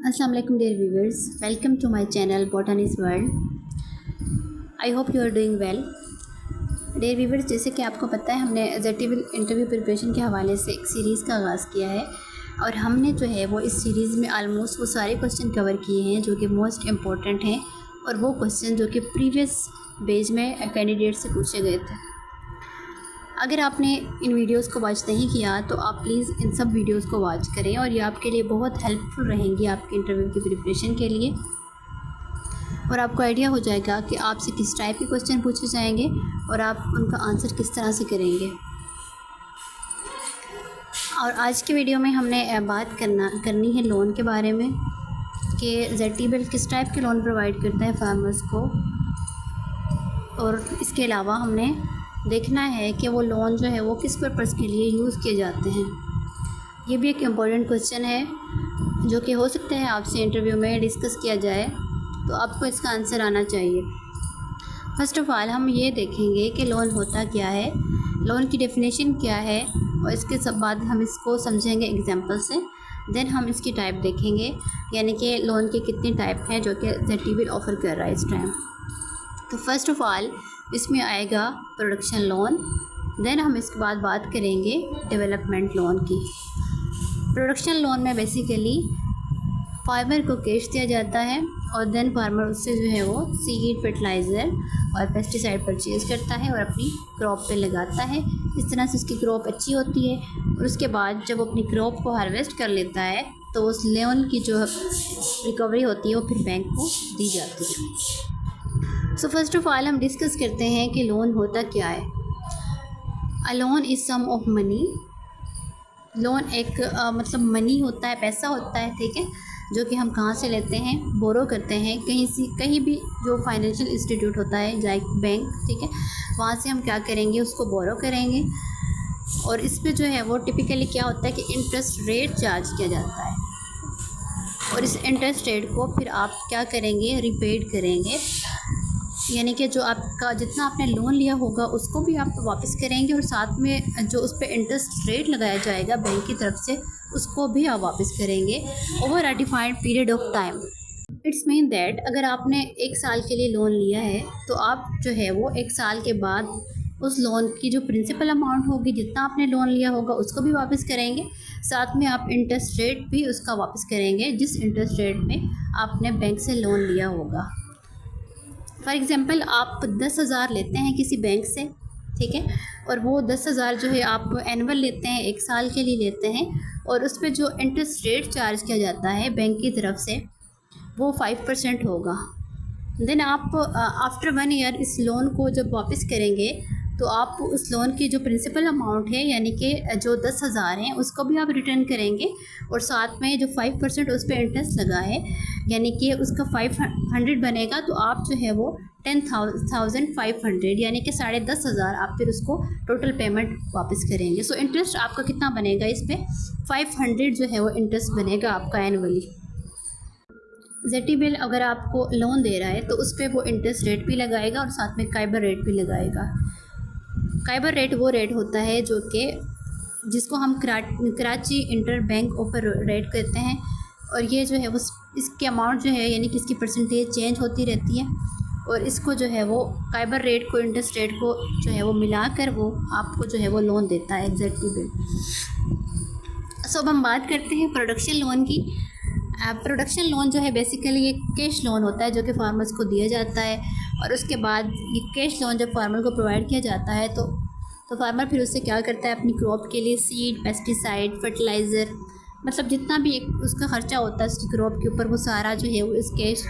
Assalamu alaikum dear viewers, welcome to my channel Botany's World. I hope you are doing well. Dear viewers, जैसे कि आपको पता है हमने जेटीविल इंटरव्यू प्रिपरेशन के हवाले से एक सीरीज़ का आगाज़ किया है और हमने जो है वो इस सीरीज़ में आलमोस्ट वो सारे क्वेश्चन कवर किए हैं जो कि मोस्ट इम्पॉर्टेंट हैं और वो क्वेश्चन जो कि प्रीवियस बेज में कैंडिडेट से पूछे गए थे। अगर आपने इन वीडियोस को वॉच नहीं किया तो आप प्लीज़ इन सब वीडियोस को वॉच करें और ये आपके लिए बहुत हेल्पफुल रहेंगी आपके इंटरव्यू की प्रिपरेशन के लिए और आपको आइडिया हो जाएगा कि आपसे किस टाइप के क्वेश्चन पूछे जाएंगे और आप उनका आंसर किस तरह से करेंगे। और आज के वीडियो में हमने बात करनी है लोन के बारे में कि जेटीविल किस टाइप के लोन प्रोवाइड करता है फार्मर्स को, और इसके अलावा हमने देखना है कि वो लोन जो है वो किस पर्पज़ के लिए यूज़ किए जाते हैं। ये भी एक इम्पॉर्टेंट क्वेश्चन है जो कि हो सकता है आपसे इंटरव्यू में डिस्कस किया जाए, तो आपको इसका आंसर आना चाहिए। फर्स्ट ऑफ़ ऑल हम ये देखेंगे कि लोन होता क्या है, लोन की डेफिनेशन क्या है, और इसके सब बाद हम इसको समझेंगे एग्जांपल से। देन हम इसकी टाइप देखेंगे, यानी कि लोन के कितने टाइप हैं जो कि जेटीविल ऑफ़र कर रहा है इस टाइम। तो फर्स्ट ऑफ़ ऑल इसमें आएगा प्रोडक्शन लोन। देन हम इसके बाद बात करेंगे डेवलपमेंट लोन की। प्रोडक्शन लोन में बेसिकली फार्मर को कैश दिया जाता है और देन फार्मर उससे जो है वो सीड, फर्टिलाइज़र और पेस्टिसाइड परचेज़ करता है और अपनी क्रॉप पे लगाता है। इस तरह से उसकी क्रॉप अच्छी होती है और उसके बाद जब वो अपनी क्रॉप को हार्वेस्ट कर लेता है तो उस लोन की जो रिकवरी होती है वो फिर बैंक को दी जाती है। सो फर्स्ट ऑफ़ ऑल हम डिस्कस करते हैं कि लोन होता क्या है। A loan is sum of money. Loan एक मतलब मनी होता है, पैसा होता है, ठीक है, जो कि हम कहाँ से लेते हैं, बोरो करते हैं कहीं भी जो फाइनेंशियल इंस्टीट्यूट होता है लाइक बैंक, ठीक है, वहाँ से हम क्या करेंगे, उसको बोरो करेंगे और इस पे जो है वो टिपिकली क्या होता है कि इंटरेस्ट रेट चार्ज किया जाता है और इस इंटरेस्ट रेट को फिर आप क्या करेंगे, रिपेड करेंगे, यानी कि जो आपका जितना आपने लोन लिया होगा उसको भी आप वापस करेंगे और साथ में जो उस पर इंटरेस्ट रेट लगाया जाएगा बैंक की तरफ से उसको भी आप वापस करेंगे over a defined period of time. It's mean that अगर आपने 1 साल के लिए लोन लिया है तो आप जो है वो 1 साल के बाद उस लोन की जो प्रिंसिपल अमाउंट होगी, जितना आपने लोन लिया होगा उसको भी वापस करेंगे, साथ में आप इंटरेस्ट रेट भी उसका वापस करेंगे जिस इंटरेस्ट रेट में आपने बैंक से लोन लिया होगा। फॉर एग्ज़ाम्पल आप 10,000 लेते हैं किसी बैंक से, ठीक है, और वो 10,000 जो है आप एनुअल लेते हैं, 1 साल के लिए लेते हैं और उस पर जो इंटरेस्ट रेट चार्ज किया जाता है बैंक की तरफ से वो 5% होगा। देन आप आफ्टर 1 ईयर इस लोन को जब वापस करेंगे तो आप उस लोन की जो प्रिंसिपल अमाउंट है यानी कि जो 10,000 हैं उसको भी आप रिटर्न करेंगे और साथ में जो 5% उस पर इंटरेस्ट लगा है यानी कि उसका 500 बनेगा, तो आप जो है वो 10,500 यानी कि 10,500 आप फिर उसको टोटल पेमेंट वापस करेंगे। सो इंटरेस्ट आपका कितना बनेगा, इस पर 500 जो है वो इंटरेस्ट बनेगा आपका एनुअली। जेटीविल अगर आपको लोन दे रहा है तो उस पर वो इंटरेस्ट रेट भी लगाएगा और साथ में काइबर रेट भी लगाएगा। काइबर रेट वो रेट होता है जो कि जिसको हम Karachi inter bank offer rate कहते हैं और ये जो है वो इसके अमाउंट जो है यानी कि इसकी परसेंटेज चेंज होती रहती है और इसको जो है वो काइबर रेट को, इंटरेस्ट रेट को जो है वो मिलाकर वो आपको जो है वो लोन देता है जेटीविल। सो अब हम बात करते हैं प्रोडक्शन लोन की। प्रोडक्शन लोन जो है बेसिकली एक कैश लोन होता है जो कि फार्मर्स को दिया जाता है और उसके बाद ये कैश लोन जब फार्मर को प्रोवाइड किया जाता है तो फार्मर फिर उससे क्या करता है, अपनी क्रॉप के लिए सीड, पेस्टिसाइड, फर्टिलाइज़र, मतलब जितना भी एक उसका ख़र्चा होता है उसकी क्रॉप के ऊपर वो सारा जो है वो इस कैश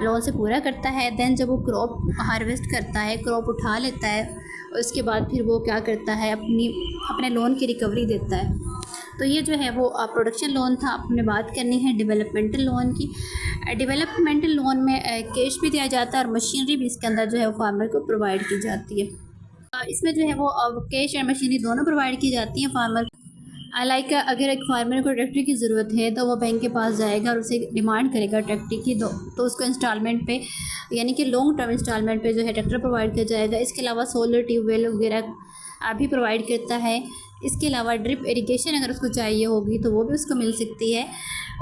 लोन से पूरा करता है। देन जब वो क्रॉप हार्वेस्ट करता है, क्रॉप उठा लेता है और उसके बाद फिर वो क्या करता है, अपने लोन की रिकवरी देता है। तो ये जो है वो प्रोडक्शन लोन था। आपने बात करनी है डेवलपमेंटल लोन की। डेवलपमेंटल लोन में कैश भी दिया जाता है और मशीनरी भी इसके अंदर जो है वो फार्मर को प्रोवाइड की जाती है। इसमें जो है वो कैश और मशीनरी दोनों प्रोवाइड की जाती हैं फार्मर। लाइक अगर एक फार्मर को ट्रैक्टर की ज़रूरत है तो वो बैंक के पास जाएगा और उसे डिमांड करेगा ट्रैक्टर की, तो उसको इंस्टॉलमेंट पे यानी कि लॉन्ग टर्म इंस्टॉलमेंट पे जो है ट्रैक्टर प्रोवाइड किया जाएगा। इसके अलावा सोलर ट्यूबवेल वगैरह भी प्रोवाइड करता है। इसके अलावा ड्रिप इरिगेशन अगर उसको चाहिए होगी तो वो भी उसको मिल सकती है।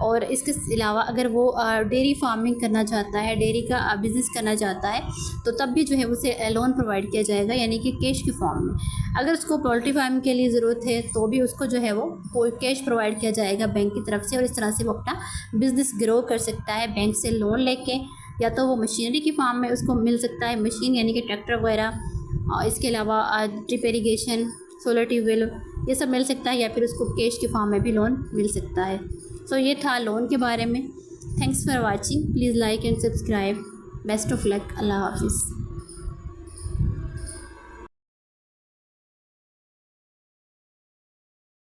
और इसके अलावा अगर वो डेयरी फार्मिंग करना चाहता है, डेयरी का बिज़नेस करना चाहता है, तो तब भी जो है उसे लोन प्रोवाइड किया जाएगा, यानी कि कैश की फॉर्म में। अगर उसको पोल्ट्री फार्म के लिए ज़रूरत है तो भी उसको जो है वो कैश प्रोवाइड किया जाएगा बैंक की तरफ से, और इस तरह से वो अपना बिज़नेस ग्रो कर सकता है बैंक से लोन लेके। या तो वो मशीनरी की फार्म में उसको मिल सकता है, मशीन यानी कि ट्रैक्टर वगैरह, और इसके अलावा ड्रिप इरीगेशन, सोलर ट्यूबवेल, ये सब मिल सकता है, या फिर उसको कैश की फॉर्म में भी लोन मिल सकता है। सो ये था लोन के बारे में। Thanks for watching, please like and subscribe. Best of luck, अल्लाह हाफिज़।